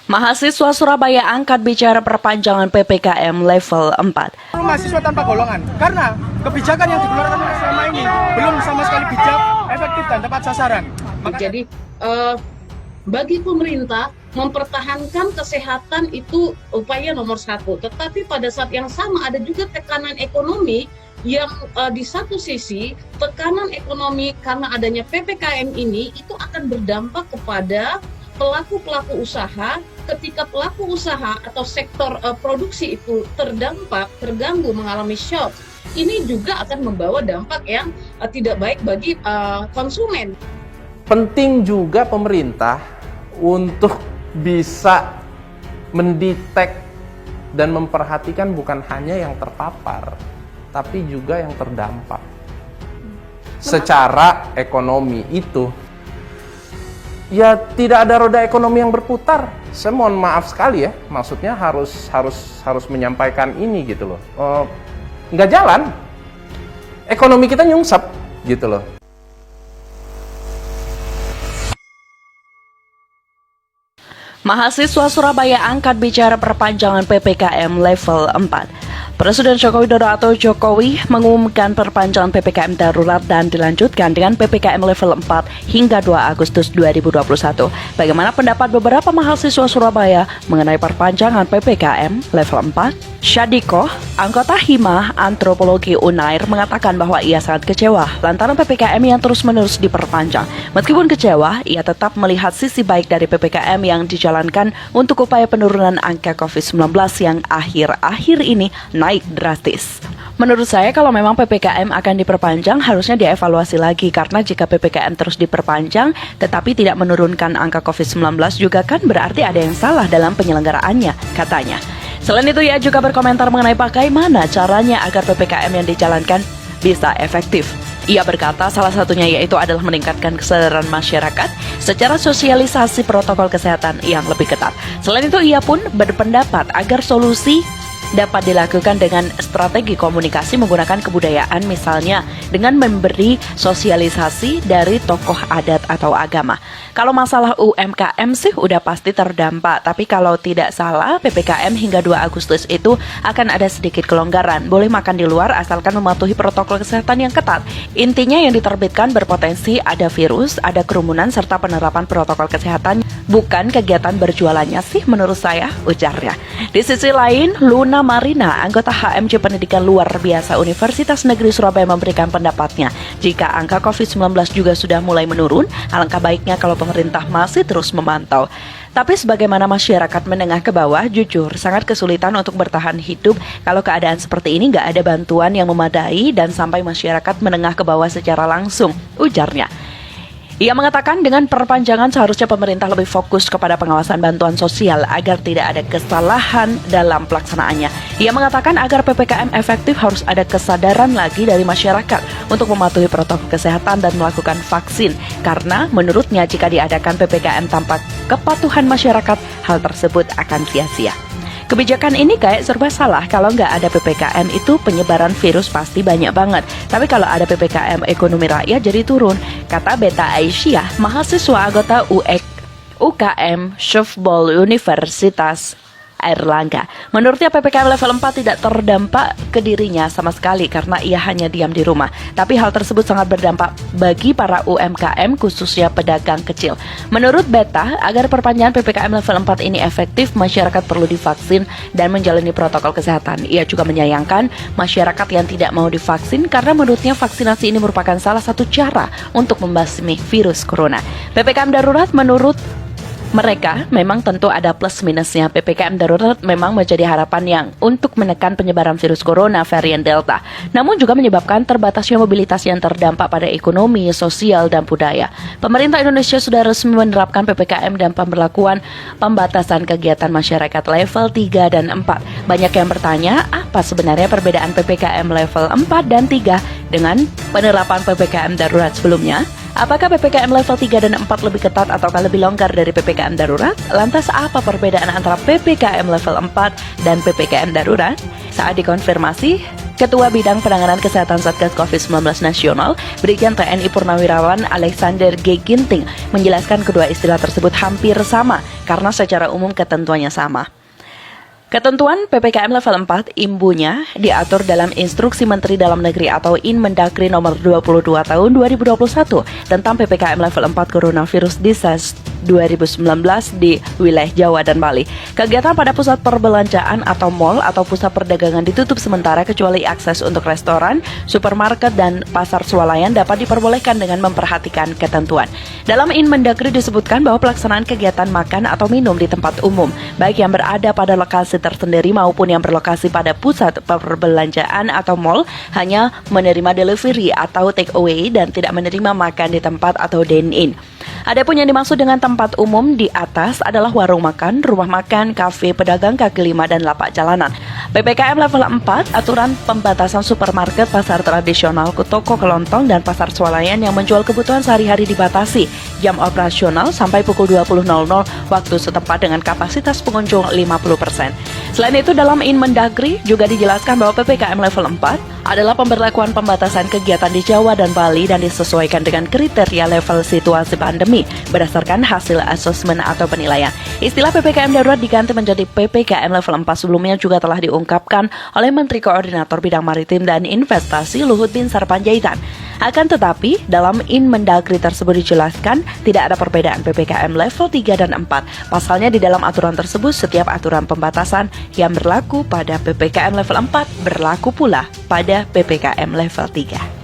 Mahasiswa Surabaya angkat bicara perpanjangan PPKM level 4. Mahasiswa tanpa golongan, karena kebijakan yang dikeluarkan selama ini belum sama sekali bijak, efektif dan tepat sasaran. Jadi bagi pemerintah mempertahankan kesehatan itu upaya nomor satu. Tetapi pada saat yang sama ada juga tekanan ekonomi yang di satu sisi tekanan ekonomi karena adanya PPKM ini itu akan berdampak kepada pelaku-pelaku usaha. Ketika pelaku usaha atau sektor produksi itu terganggu, mengalami shock, ini juga akan membawa dampak yang tidak baik bagi konsumen. Penting juga pemerintah untuk bisa mendetek dan memperhatikan bukan hanya yang terpapar, tapi juga yang terdampak. Secara ekonomi itu, ya tidak ada roda ekonomi yang berputar. Saya mohon maaf sekali ya, maksudnya harus menyampaikan ini gitu loh. Nggak jalan, ekonomi kita nyungsep gitu loh. Mahasiswa Surabaya angkat bicara perpanjangan PPKM level 4. Presiden Joko Widodo atau Jokowi mengumumkan perpanjangan PPKM darurat dan dilanjutkan dengan PPKM level 4 hingga 2 Agustus 2021. Bagaimana pendapat beberapa mahasiswa Surabaya mengenai perpanjangan PPKM level 4? Syadiko, anggota Hima Antropologi Unair, mengatakan bahwa ia sangat kecewa lantaran PPKM yang terus-menerus diperpanjang. Meskipun kecewa, ia tetap melihat sisi baik dari PPKM yang dijalankan untuk upaya penurunan angka COVID-19 yang akhir-akhir ini naik drastis. Menurut saya kalau memang PPKM akan diperpanjang harusnya dievaluasi lagi karena jika PPKM terus diperpanjang tetapi tidak menurunkan angka COVID-19 juga kan berarti ada yang salah dalam penyelenggaraannya, katanya. Selain itu ia juga berkomentar mengenai bagaimana caranya agar PPKM yang dijalankan bisa efektif. Ia berkata salah satunya yaitu adalah meningkatkan kesadaran masyarakat secara sosialisasi protokol kesehatan yang lebih ketat. Selain itu ia pun berpendapat agar solusi dapat dilakukan dengan strategi komunikasi menggunakan kebudayaan, misalnya dengan memberi sosialisasi dari tokoh adat atau agama. Kalau masalah UMKM sih udah pasti terdampak, tapi kalau tidak salah PPKM hingga 2 Agustus itu akan ada sedikit kelonggaran. Boleh makan di luar asalkan mematuhi protokol kesehatan yang ketat. Intinya yang diterbitkan berpotensi ada virus, ada kerumunan serta penerapan protokol kesehatan, bukan kegiatan berjualannya sih menurut saya, ujarnya. Di sisi lain, Luna Marina, anggota HMJ Pendidikan Luar Biasa Universitas Negeri Surabaya memberikan pendapatnya. Jika angka COVID-19 juga sudah mulai menurun, alangkah baiknya kalau pemerintah masih terus memantau. Tapi sebagaimana masyarakat menengah ke bawah, jujur sangat kesulitan untuk bertahan hidup kalau keadaan seperti ini nggak ada bantuan yang memadai dan sampai masyarakat menengah ke bawah secara langsung, ujarnya. Ia mengatakan dengan perpanjangan seharusnya pemerintah lebih fokus kepada pengawasan bantuan sosial agar tidak ada kesalahan dalam pelaksanaannya. Ia mengatakan agar PPKM efektif harus ada kesadaran lagi dari masyarakat untuk mematuhi protokol kesehatan dan melakukan vaksin. Karena menurutnya jika diadakan PPKM tanpa kepatuhan masyarakat, hal tersebut akan sia-sia. Kebijakan ini kayak serba salah. Kalau nggak ada PPKM itu penyebaran virus pasti banyak banget. Tapi kalau ada PPKM ekonomi rakyat jadi turun, kata Beta Aisyah, mahasiswa anggota UKM Shofbol Universitas Airlangga. Menurutnya PPKM level 4 tidak terdampak ke dirinya sama sekali karena ia hanya diam di rumah. Tapi hal tersebut sangat berdampak bagi para UMKM khususnya pedagang kecil. Menurut Beta, agar perpanjangan PPKM level 4 ini efektif, masyarakat perlu divaksin dan menjalani protokol kesehatan. Ia juga menyayangkan masyarakat yang tidak mau divaksin karena menurutnya vaksinasi ini merupakan salah satu cara untuk membasmi virus corona. PPKM darurat menurut mereka memang tentu ada plus minusnya. PPKM darurat memang menjadi harapan yang untuk menekan penyebaran virus corona varian Delta. Namun juga menyebabkan terbatasnya mobilitas yang terdampak pada ekonomi, sosial, dan budaya. Pemerintah Indonesia sudah resmi menerapkan PPKM dan pemberlakuan pembatasan kegiatan masyarakat level 3 dan 4. Banyak yang bertanya, apa sebenarnya perbedaan PPKM level 4 dan 3 dengan penerapan PPKM darurat sebelumnya? Apakah PPKM level 3 dan 4 lebih ketat ataukah lebih longgar dari PPKM darurat? Lantas apa perbedaan antara PPKM level 4 dan PPKM darurat? Saat dikonfirmasi, Ketua Bidang Penanganan Kesehatan Satgas COVID-19 Nasional, Brigjen TNI Purnawirawan Alexander G. Ginting, menjelaskan kedua istilah tersebut hampir sama karena secara umum ketentuannya sama. Ketentuan PPKM level 4 imbunya diatur dalam Instruksi Menteri Dalam Negeri atau Inmendagri nomor 22 tahun 2021 tentang PPKM level 4 Coronavirus Disease 2019 di wilayah Jawa dan Bali. Kegiatan pada pusat perbelanjaan atau mal atau pusat perdagangan ditutup sementara kecuali akses untuk restoran, supermarket, dan pasar swalayan dapat diperbolehkan dengan memperhatikan ketentuan. Dalam Inmendagri disebutkan bahwa pelaksanaan kegiatan makan atau minum di tempat umum, baik yang berada pada lokasi tersendiri maupun yang berlokasi pada pusat perbelanjaan atau mal, hanya menerima delivery atau take away dan tidak menerima makan di tempat atau dine-in. Adapun yang dimaksud dengan tempat umum di atas adalah warung makan, rumah makan, kafe, pedagang kaki lima, dan lapak jalanan. PPKM level 4, aturan pembatasan supermarket, pasar tradisional, toko kelontong, dan pasar swalayan yang menjual kebutuhan sehari-hari dibatasi. Jam operasional sampai pukul 20.00 waktu setempat dengan kapasitas pengunjung 50%. Selain itu, dalam Inmendagri juga dijelaskan bahwa PPKM level 4 adalah pemberlakuan pembatasan kegiatan di Jawa dan Bali dan disesuaikan dengan kriteria level situasi pandemi berdasarkan hasil asesmen atau penilaian. Istilah PPKM darurat diganti menjadi PPKM level 4 sebelumnya juga telah diungkapkan oleh Menteri Koordinator Bidang Maritim dan Investasi Luhut Binsar Panjaitan. Akan tetapi, dalam Inmendagri tersebut dijelaskan tidak ada perbedaan PPKM level 3 dan 4. Pasalnya di dalam aturan tersebut, setiap aturan pembatasan yang berlaku pada PPKM level 4 berlaku pula pada PPKM level 3.